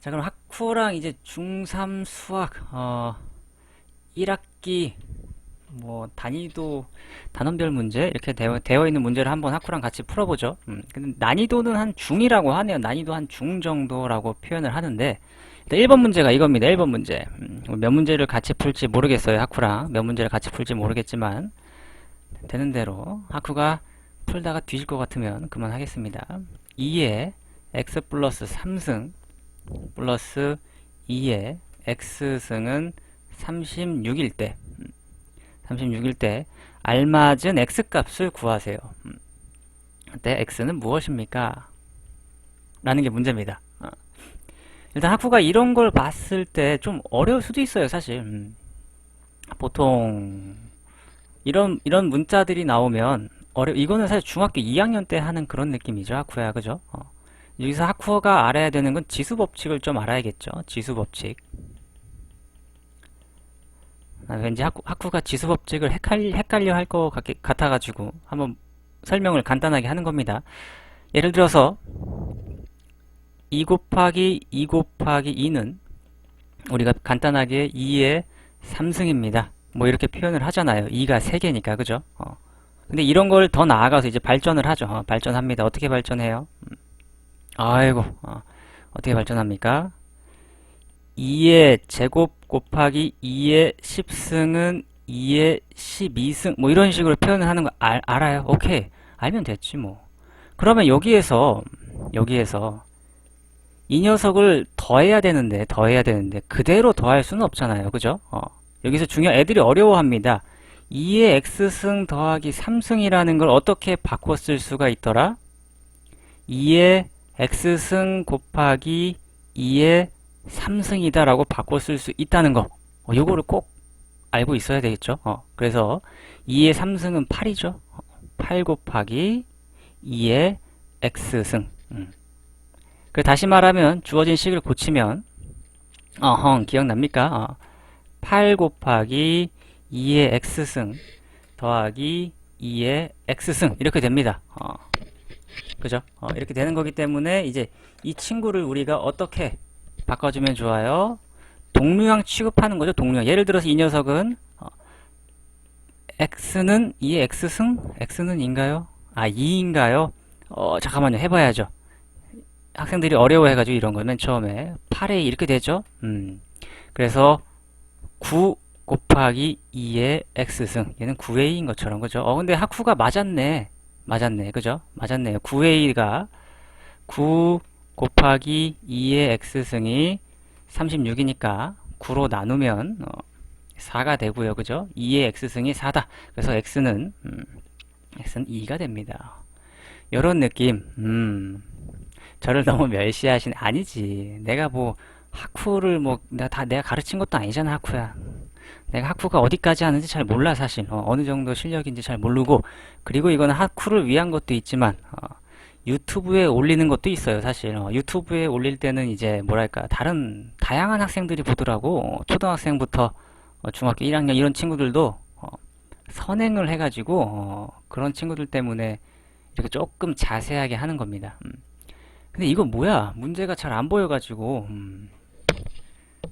자, 그럼 학후랑 이제 중3 수학, 1학기, 뭐, 단위도, 단원별 문제, 이렇게 되어 있는 문제를 한번 학후랑 같이 풀어보죠. 근데 난이도는 한 중이라고 하네요. 난이도 한 중 정도라고 표현을 하는데, 일단 1번 문제가 이겁니다. 1번 문제. 몇 문제를 같이 풀지 모르겠어요. 학후랑. 몇 문제를 같이 풀지 모르겠지만, 되는 대로 학후가 풀다가 뒤질 것 같으면 그만하겠습니다. 2에 x 플러스 3승, 플러스 2의 x승은 36일 때 36일 때 알맞은 x값을 구하세요. 그때 x는 무엇입니까? 라는 게 문제입니다. 일단 학부가 이런 걸 봤을 때 좀 어려울 수도 있어요, 사실. 보통 이런 문자들이 나오면 이거는 사실 중학교 2학년 때 하는 그런 느낌이죠, 학부야, 그죠? 여기서 학부가 알아야 되는 건 지수 법칙을 좀 알아야겠죠. 지수 법칙. 왠지 학부가 지수 법칙을 헷갈려 할 것 같아가지고 한번 설명을 간단하게 하는 겁니다. 예를 들어서 2 곱하기 2 곱하기 2는 우리가 간단하게 2의 3승입니다. 뭐 이렇게 표현을 하잖아요. 2가 3개니까, 그죠? 근데 이런 걸 더 나아가서 이제 발전을 하죠. 발전합니다. 어떻게 발전해요? 아이고, 어떻게 발전합니까? 2의 제곱 곱하기 2의 10승은 2의 12승 뭐 이런 식으로 표현을 하는 거 알아요? 오케이. 알면 됐지 뭐. 그러면 여기에서 이 녀석을 더해야 되는데 그대로 더할 수는 없잖아요. 그죠? 여기서 애들이 어려워합니다. 2의 x승 더하기 3승이라는 걸 어떻게 바꿔 쓸 수가 있더라? 2의 x승 곱하기 2의 3승이다 라고 바꿔 쓸 수 있다는 거. 요거를 꼭 알고 있어야 되겠죠. 그래서 2의 3승은 8이죠. 8 곱하기 2의 x승. 그 다시 말하면 주어진 식을 고치면 기억납니까? 8 곱하기 2의 x승 더하기 2의 x승 이렇게 됩니다. 그죠? 이렇게 되는 거기 때문에 이제 이 친구를 우리가 어떻게 바꿔주면 좋아요? 동류항 취급하는 거죠. 동류항. 예를 들어서 이 녀석은 x는 2의 x승? x는 인가요? 2인가요? 잠깐만요. 해봐야죠. 학생들이 어려워해가지고 이런 거 맨 처음에 8에 이렇게 되죠. 그래서 9 곱하기 2의 x승. 얘는 9a인 것처럼 그죠? 근데 학후가 맞았네. 그죠? 맞았네요. 9a가 9 곱하기 2의 x승이 36이니까 9로 나누면 4가 되고요. 그죠? 2의 x승이 4다. 그래서 x는 2가 됩니다. 요런 느낌. 저를 너무 멸시하신 아니지. 내가 뭐 학후를 뭐 내가 가르친 것도 아니잖아, 학후야. 내가 학후가 어디까지 하는지 잘 몰라, 사실. 어느 정도 실력인지 잘 모르고. 그리고 이거는 학후를 위한 것도 있지만 유튜브에 올리는 것도 있어요, 사실. 유튜브에 올릴 때는 이제 뭐랄까 다양한 학생들이 보더라고. 초등학생부터 중학교 1학년 이런 친구들도 선행을 해가지고 그런 친구들 때문에 이렇게 조금 자세하게 하는 겁니다. 근데 이거 뭐야? 문제가 잘 안 보여가지고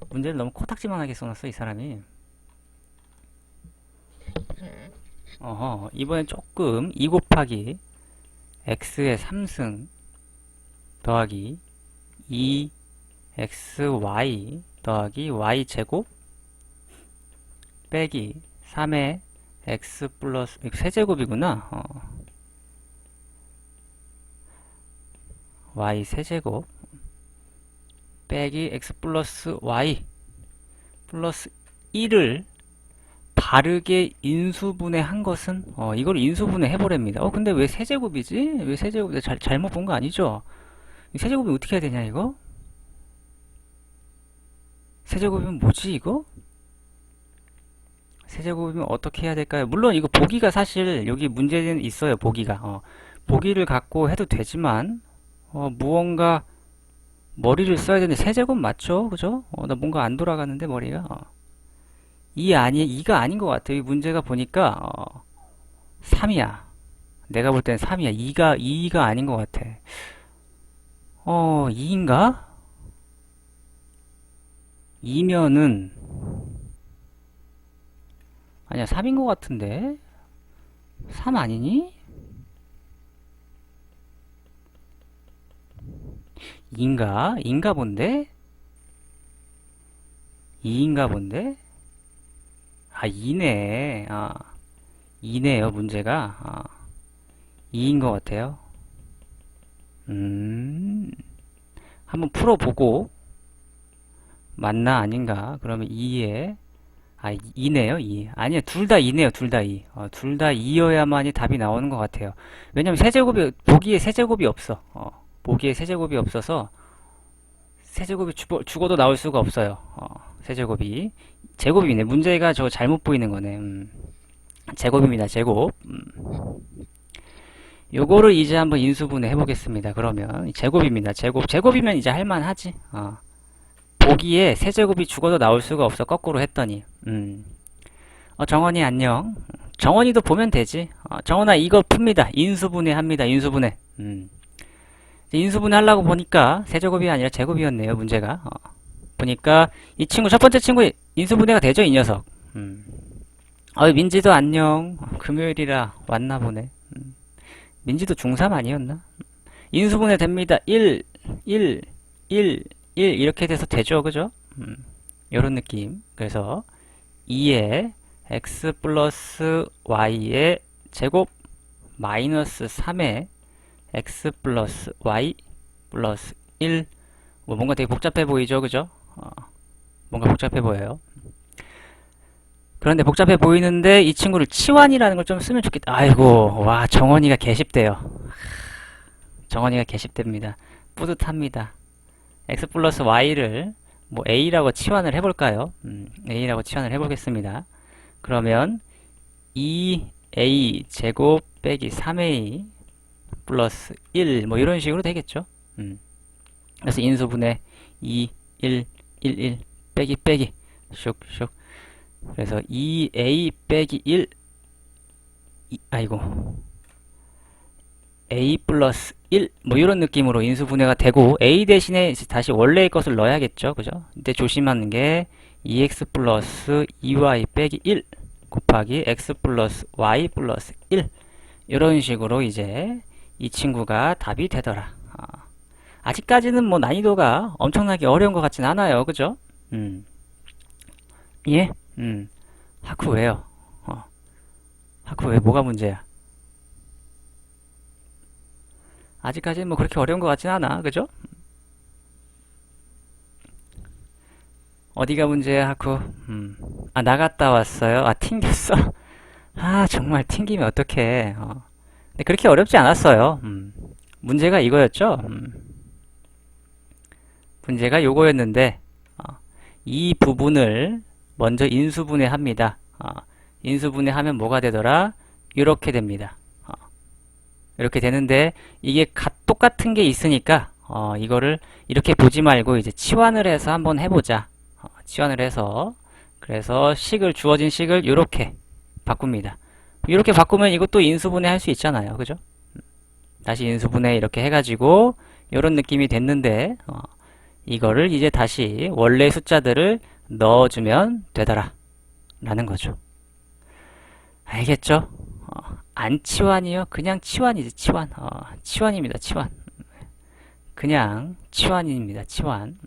문제를 너무 코딱지만하게 써놨어, 이 사람이. 이번엔 조금 2 곱하기 x의 3승 더하기 2xy 더하기 y제곱 빼기 3의 x 플러스 이거 세제곱이구나. y 세제곱 빼기 x 플러스 y 플러스 1을 바르게 인수분해 한 것은 이걸 인수분해 해보랍니다. 근데 왜 세제곱이지? 왜 세제곱 잘못 본 거 아니죠? 세제곱이 어떻게 해야 되냐 이거? 세제곱이면 뭐지 이거? 세제곱이면 어떻게 해야 될까요? 물론 이거 보기가 사실 여기 문제는 있어요. 보기가 보기를 갖고 해도 되지만 무언가 머리를 써야 되는데 세제곱 맞죠? 그죠? 나 뭔가 안 돌아가는데 머리가 2가 아닌 것 같아요. 이 문제가 보니까 3이야. 내가 볼 땐 3이야. 2가 아닌 것 같아. 2인가? 2면은 아니야 3인 것 같은데 3 아니니? 2인가? 2인가 본데? 2인가 본데? 아 2네 2네요 문제가 2인 것 같아요. 한번 풀어보고 맞나 아닌가 그러면 2에 2네요 2 아니요 둘 다 2네요 둘 다 2 둘 다 2여야만이 답이 나오는 것 같아요. 왜냐면 세제곱이 보기에 세제곱이 없어 보기에 세제곱이 없어서 세제곱이 죽어도 나올 수가 없어요. 세제곱이 제곱이네 문제가 저 잘못 보이는 거네. 제곱입니다 제곱. 요거를 이제 한번 인수분해 해보겠습니다. 그러면 제곱입니다 제곱이면 이제 할만하지. 보기에 세제곱이 죽어도 나올 수가 없어 거꾸로 했더니. 정원이 안녕. 정원이도 보면 되지. 정원아 이거 풉니다. 인수분해 합니다. 인수분해. 인수분해 하려고 보니까 세제곱이 아니라 제곱이었네요. 문제가. 보니까 이 친구 첫 번째 친구 인수분해가 되죠. 이 녀석. 민지도 안녕. 금요일이라 왔나 보네. 민지도 중3 아니었나? 인수분해 됩니다. 1, 1, 1, 1 이렇게 돼서 되죠. 그죠? 요런 느낌. 그래서 2에 x 플러스 y의 제곱 마이너스 3에 x 플러스 y 플러스 1 뭔가 되게 복잡해 보이죠. 그죠? 뭔가 복잡해 보여요. 그런데 복잡해 보이는데 이 친구를 치환이라는 걸 좀 쓰면 좋겠다. 아이고 와 정원이가 개십대요. 정원이가 개십됩니다. 뿌듯합니다. x 플러스 y를 뭐 a라고 치환을 해볼까요? a라고 치환을 해보겠습니다. 그러면 2a 제곱 빼기 3a 플러스 1 뭐 이런 식으로 되겠죠. 그래서 인수분해 2, 1, 1, 1 빼기 빼기 슉슉 그래서 2a 빼기 1 아이고 a 플러스 1 뭐 이런 느낌으로 인수분해가 되고 a 대신에 다시 원래의 것을 넣어야겠죠. 그죠? 근데 조심하는 게 2x 플러스 2y 빼기 1 곱하기 x 플러스 y 플러스 1 이런 식으로 이제 이 친구가 답이 되더라. 아직까지는 뭐 난이도가 엄청나게 어려운 것 같진 않아요. 그죠? 예? 하쿠 왜요? 하쿠 왜 뭐가 문제야? 아직까지는 뭐 그렇게 어려운 것 같진 않아. 그죠? 어디가 문제야, 하쿠? 나갔다 왔어요? 튕겼어? 정말 튕기면 어떡해. 근데 그렇게 어렵지 않았어요. 문제가 이거였죠? 문제가 요거였는데, 이 부분을 먼저 인수분해 합니다. 인수분해 하면 뭐가 되더라? 이렇게 됩니다. 이렇게 되는데, 이게 똑같은 게 있으니까, 이거를 이렇게 보지 말고 이제 치환을 해서 한번 해보자. 치환을 해서, 그래서 주어진 식을 이렇게 바꿉니다. 이렇게 바꾸면 이것도 인수분해 할 수 있잖아요. 그죠? 다시 인수분해 이렇게 해가지고, 이런 느낌이 됐는데, 이거를 이제 다시 원래 숫자들을 넣어주면 되더라. 라는 거죠. 알겠죠? 안 치환이요? 그냥 치환이지, 치환. 치환입니다, 치환. 그냥 치환입니다, 치환.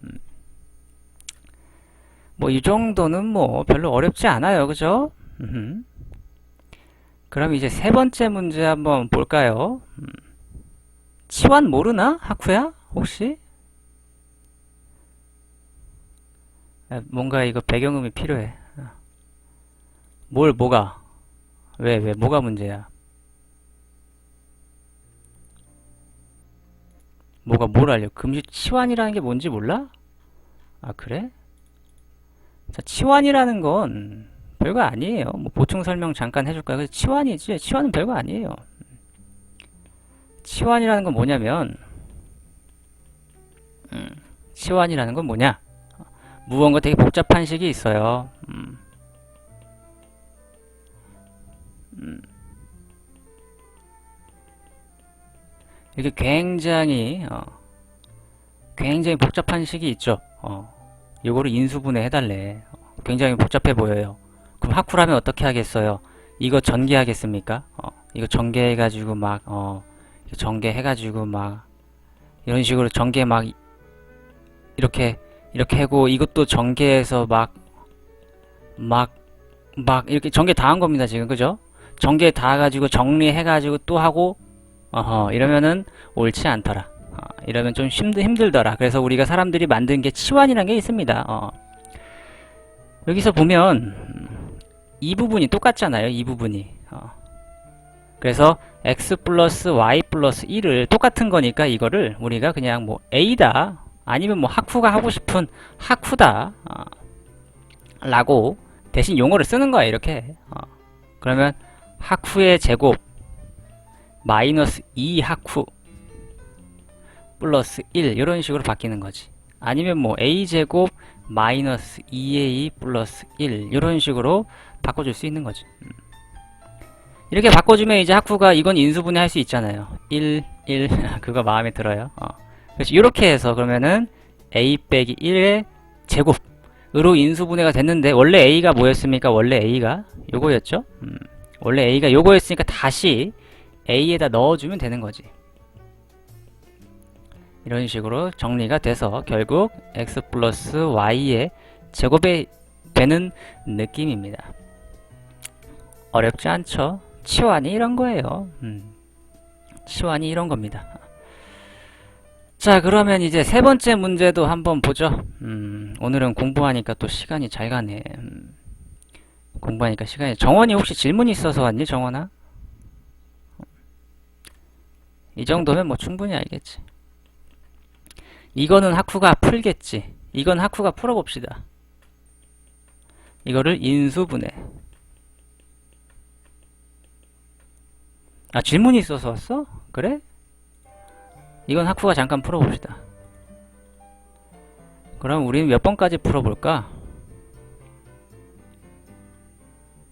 뭐, 이 정도는 뭐, 별로 어렵지 않아요. 그죠? 그럼 이제 세 번째 문제 한번 볼까요? 치환 모르나? 하쿠야? 혹시? 뭔가 이거 배경음이 필요해. 뭐가? 왜, 뭐가 문제야? 뭘 알려? 금시 치환이라는 게 뭔지 몰라? 그래? 자, 치환이라는 건 별거 아니에요. 뭐 보충 설명 잠깐 해줄까요? 그래서 치환이지. 치환은 별거 아니에요. 치환이라는 건 뭐냐면, 치환이라는 건 뭐냐? 무언가 되게 복잡한 식이 있어요. 이게 굉장히 복잡한 식이 있죠. 요거를 인수분해 해달래. 굉장히 복잡해 보여요. 그럼 학후라면 어떻게 하겠어요? 이거 전개하겠습니까? 이거 전개해가지고 막, 전개해가지고 막, 이런 식으로 전개 막, 이렇게 하고, 이것도 전개해서 이렇게 전개 다 한 겁니다, 지금. 그죠? 전개 다 해가지고, 정리해가지고 또 하고, 이러면은 옳지 않더라. 이러면 좀 힘들더라. 그래서 우리가 사람들이 만든 게 치환이라는 게 있습니다. 여기서 보면, 이 부분이 똑같잖아요, 이 부분이. 그래서 x 플러스 y 플러스 1을 똑같은 거니까 이거를 우리가 그냥 뭐 a다 아니면 뭐 학후가 하고 싶은 학후다 라고 대신 용어를 쓰는 거야 이렇게. 그러면 학후의 제곱 마이너스 2 학후 플러스 1 이런 식으로 바뀌는 거지. 아니면 뭐 a제곱 마이너스 2a 플러스 1 이런 식으로 바꿔줄 수 있는 거지. 이렇게 바꿔주면 이제 학후가 이건 인수분해 할 수 있잖아요. 1, 1 그거 마음에 들어요. 그래서 이렇게 해서 그러면은 a 빼기 1의 제곱으로 인수분해가 됐는데 원래 a가 뭐였습니까? 원래 a가 요거였죠? 원래 a가 요거였으니까 다시 a에다 넣어주면 되는 거지. 이런 식으로 정리가 돼서 결국 x 플러스 y의 제곱이 되는 느낌입니다. 어렵지 않죠? 치환이 이런 거예요. 치환이 이런 겁니다. 자, 그러면 이제 세 번째 문제도 한번 보죠. 오늘은 공부하니까 또 시간이 잘 가네. 공부하니까 시간이. 정원이 혹시 질문이 있어서 왔니, 정원아? 이 정도면 뭐 충분히 알겠지. 이거는 학후가 풀겠지. 이건 학후가 풀어봅시다. 이거를 인수분해. 아, 질문이 있어서 왔어? 그래? 이건 학후가 잠깐 풀어봅시다. 그럼 우리는 몇 번까지 풀어볼까?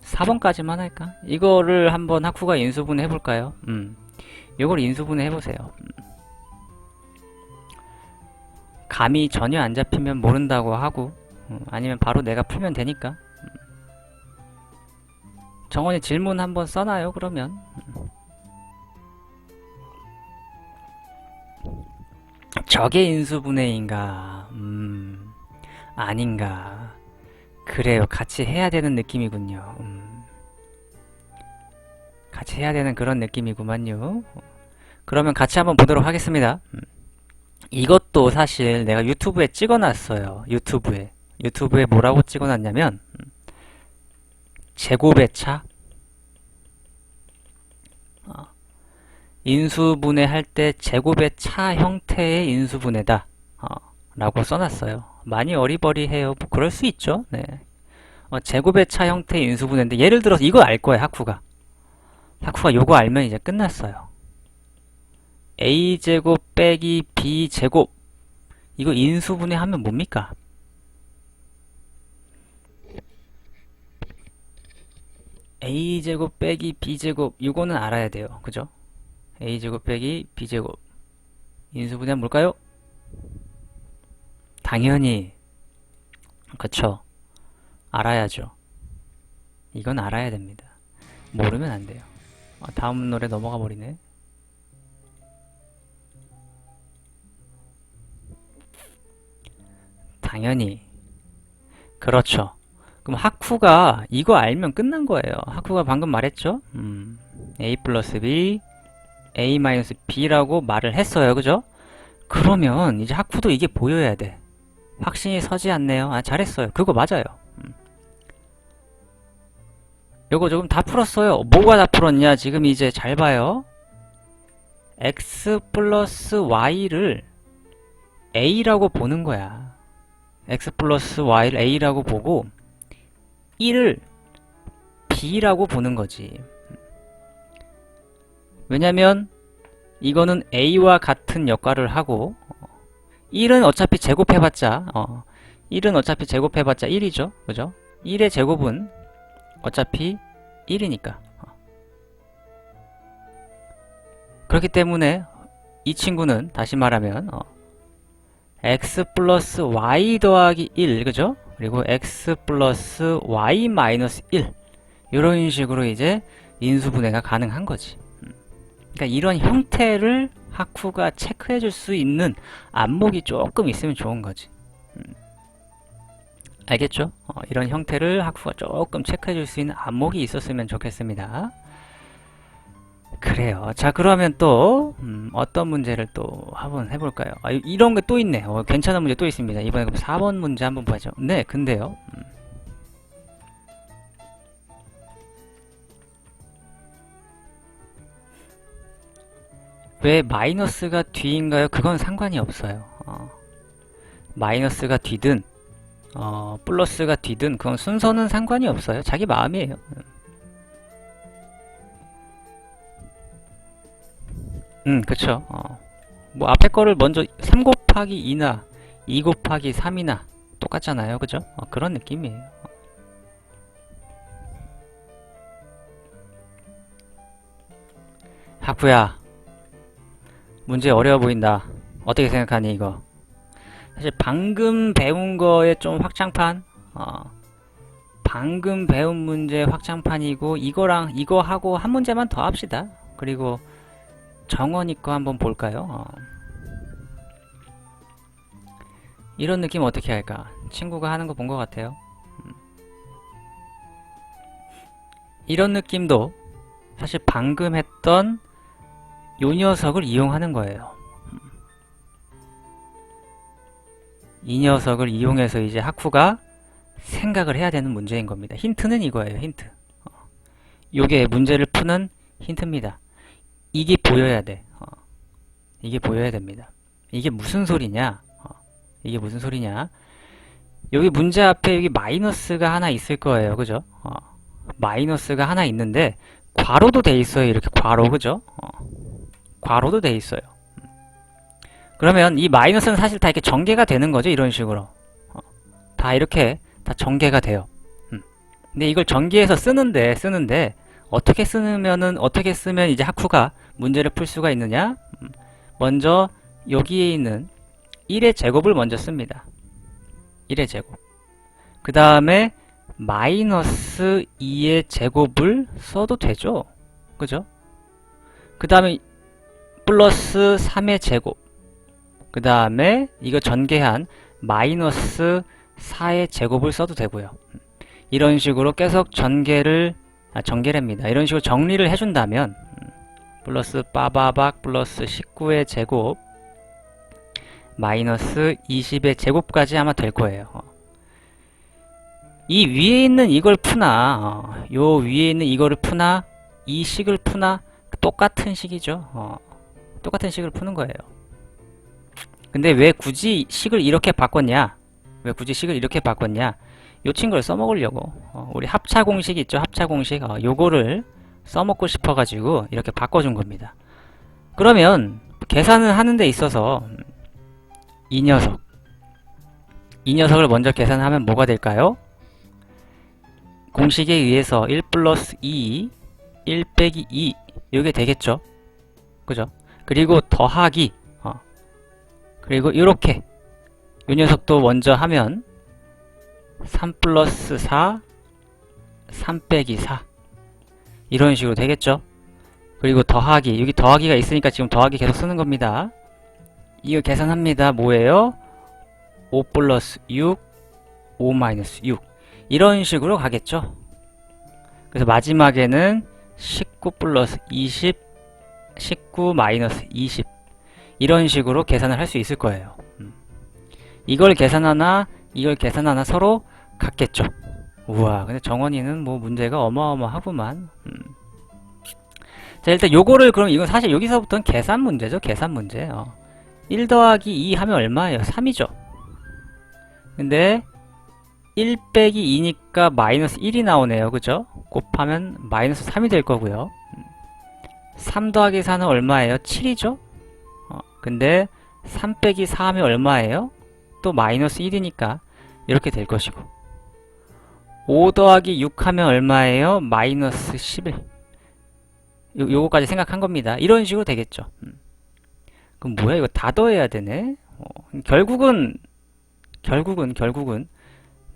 4번까지만 할까? 이거를 한번 학후가 인수분해 해볼까요? 이걸 인수분해 해보세요. 감이 전혀 안 잡히면 모른다고 하고, 아니면 바로 내가 풀면 되니까. 정원이 질문 한번 써놔요, 그러면. 저게 인수분해인가? 아닌가? 그래요. 같이 해야 되는 느낌이군요. 같이 해야 되는 그런 느낌이구만요. 그러면 같이 한번 보도록 하겠습니다. 이것도 사실 내가 유튜브에 찍어놨어요. 유튜브에 뭐라고 찍어놨냐면 제곱의 차 인수분해 할 때 제곱의 차 형태의 인수분해다 라고 써놨어요. 많이 어리버리해요. 뭐 그럴 수 있죠. 네. 제곱의 차 형태의 인수분해인데 예를 들어서 이거 알 거예요. 학후가 요거 알면 이제 끝났어요. a제곱 빼기 b제곱 이거 인수분해 하면 뭡니까? a제곱 빼기 b제곱 이거는 알아야 돼요. 그죠? a제곱 빼기 b제곱 인수분해는 뭘까요? 당연히 그쵸. 알아야죠. 이건 알아야 됩니다. 모르면 안 돼요. 다음 노래 넘어가 버리네. 당연히 그렇죠. 그럼 학후가 이거 알면 끝난 거예요. 학후가 방금 말했죠? a 플러스 b a 마이너스 b라고 말을 했어요. 그죠? 그러면 이제 학후도 이게 보여야 돼. 확신이 서지 않네요. 아, 잘했어요. 그거 맞아요. 요거 조금 다 풀었어요. 뭐가 다 풀었냐? 지금 이제 잘 봐요. x 플러스 y를 a라고 보는 거야. x 플러스 y를 a라고 보고 1을 b라고 보는 거지. 왜냐면 이거는 a와 같은 역할을 하고 1은 어차피 제곱해봤자 1이죠. 그죠? 1의 제곱은 어차피 1이니까. 그렇기 때문에 이 친구는 다시 말하면 x 플러스 y 더하기 1, 그죠? 그리고 x 플러스 y 마이너스 1 이런 식으로 이제 인수분해가 가능한 거지. 그러니까 이런 형태를 하쿠가 체크해 줄 수 있는 안목이 조금 있으면 좋은 거지. 알겠죠? 이런 형태를 하쿠가 조금 체크해 줄 수 있는 안목이 있었으면 좋겠습니다. 그래요. 자, 그러면 또 어떤 문제를 또 한번 해볼까요? 이런 게 또 있네. 괜찮은 문제 또 있습니다. 이번에 그럼 4번 문제 한번 보죠. 네, 근데요. 왜 마이너스가 뒤인가요? 그건 상관이 없어요. 마이너스가 뒤든 플러스가 뒤든 그건 순서는 상관이 없어요. 자기 마음이에요. 그쵸. 뭐 앞에 거를 먼저 3 곱하기 2나 2 곱하기 3이나 똑같잖아요. 그죠? 그런 느낌이에요. 하쿠야, 문제 어려워 보인다. 어떻게 생각하니 이거? 사실 방금 배운 거에 좀 확장판? 방금 배운 문제 확장판이고 이거랑 이거 하고 한 문제만 더 합시다. 그리고 정원이 거 한번 볼까요? 이런 느낌 어떻게 할까? 친구가 하는 거 본 것 같아요. 이런 느낌도 사실 방금 했던 요 녀석을 이용하는 거예요. 이 녀석을 이용해서 이제 하쿠가 생각을 해야 되는 문제인 겁니다. 힌트는 이거예요. 힌트. 요게 문제를 푸는 힌트입니다. 이게 보여야 돼. 이게 보여야 됩니다. 이게 무슨 소리냐? 이게 무슨 소리냐? 여기 문제 앞에 여기 마이너스가 하나 있을 거예요. 그죠? 마이너스가 하나 있는데 괄호도 돼 있어요. 이렇게 괄호. 그죠? 괄호도 돼 있어요. 그러면 이 마이너스는 사실 다 이렇게 전개가 되는 거죠. 이런 식으로. 다 이렇게 다 전개가 돼요. 근데 이걸 전개해서 쓰는데 어떻게 쓰면 이제 하쿠가 문제를 풀 수가 있느냐? 먼저 여기에 있는 1의 제곱을 먼저 씁니다. 1의 제곱. 그 다음에 마이너스 2의 제곱을 써도 되죠. 그죠? 그 다음에 플러스 3의 제곱. 그 다음에 이거 전개한 마이너스 4의 제곱을 써도 되고요. 이런 식으로 계속 전개랍니다. 이런 식으로 정리를 해준다면 플러스 빠바박 플러스 19의 제곱 마이너스 20의 제곱까지 아마 될 거예요. 이 위에 있는 이걸 푸나 요 위에 있는 이거를 푸나 이 식을 푸나 똑같은 식이죠. 똑같은 식을 푸는 거예요. 근데 왜 굳이 식을 이렇게 바꿨냐? 왜 굳이 식을 이렇게 바꿨냐? 요 친구를 써먹으려고 우리 합차 공식 있죠? 합차 공식 요거를 써먹고 싶어가지고 이렇게 바꿔준 겁니다. 그러면 계산을 하는 데 있어서 이 녀석을 먼저 계산하면 뭐가 될까요? 공식에 의해서 1 플러스 2 1 빼기 2 요게 되겠죠? 그죠? 그리고 더하기 그리고 이렇게 이 녀석도 먼저 하면 3 플러스 4 3 빼기 4 이런 식으로 되겠죠? 그리고 더하기 여기 더하기가 있으니까 지금 더하기 계속 쓰는 겁니다. 이거 계산합니다. 뭐예요? 5 플러스 6 5 마이너스 6 이런 식으로 가겠죠? 그래서 마지막에는 19 플러스 20 19 마이너스 20 이런 식으로 계산을 할 수 있을 거예요. 이걸 계산하나 이걸 계산하나 서로 같겠죠. 우와, 근데 정원이는 뭐 문제가 어마어마하구만. 자, 일단 요거를 그럼 이건 사실 여기서부터는 계산 문제죠. 계산 문제. 1 더하기 2 하면 얼마예요? 3이죠. 근데 1 빼기 2니까 마이너스 1이 나오네요. 그죠? 곱하면 마이너스 3이 될 거고요. 3 더하기 4는 얼마예요? 7이죠? 근데 3 빼기 4 하면 얼마예요? 또 마이너스 1이니까 이렇게 될 것이고 5 더하기 6 하면 얼마예요? 마이너스 11 요거까지 생각한 겁니다. 이런 식으로 되겠죠. 그럼 뭐야? 이거 다 더해야 되네? 결국은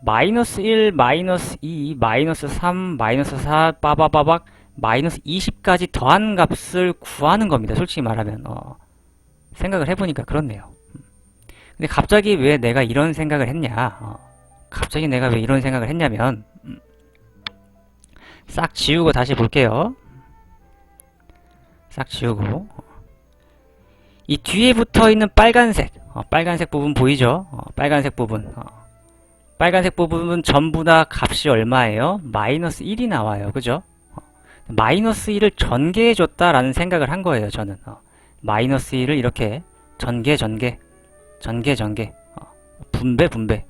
마이너스 1, 마이너스 2, 마이너스 3, 마이너스 4, 빠바바박 마이너스 20까지 더한 값을 구하는 겁니다. 솔직히 말하면 생각을 해보니까 그렇네요. 근데 갑자기 왜 내가 이런 생각을 했냐? 갑자기 내가 왜 이런 생각을 했냐면 싹 지우고 다시 볼게요. 싹 지우고 이 뒤에 붙어있는 빨간색 빨간색 부분 보이죠? 빨간색 부분 빨간색 부분은 전부 다 값이 얼마예요? 마이너스 1이 나와요. 그죠? 마이너스 1을 전개해줬다라는 생각을 한 거예요. 저는 마이너스 1을 이렇게 전개 분배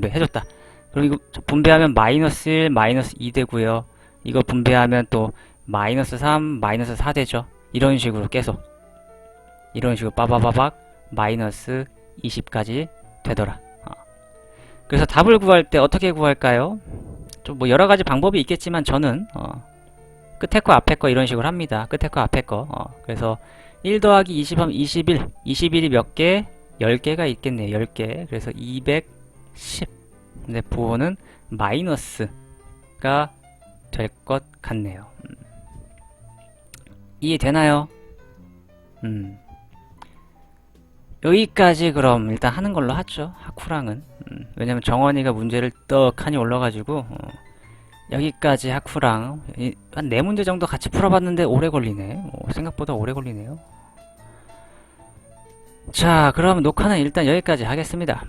해줬다. 그리고 이거 분배하면 마이너스 1, 마이너스 2 되고요. 이거 분배하면 또 마이너스 3, 마이너스 4 되죠. 이런 식으로 계속 이런 식으로 빠바바박 마이너스 20까지 되더라. 그래서 답을 구할 때 어떻게 구할까요? 좀 뭐 여러 가지 방법이 있겠지만 저는 끝에 거 앞에 거 이런 식으로 합니다. 끝에 거 앞에 거. 그래서 1 더하기 20 하면 21. 21이 몇 개? 10개가 있겠네요. 10개. 그래서 210. 근데 부호는 마이너스가 될 것 같네요. 이해되나요? 여기까지 그럼 일단 하는 걸로 하죠. 하쿠랑은. 왜냐면 정원이가 문제를 떡하니 올려가지고 여기까지 하쿠랑 한 4문제 정도 같이 풀어봤는데 오래 걸리네. 생각보다 오래 걸리네요. 자, 그럼 녹화는 일단 여기까지 하겠습니다.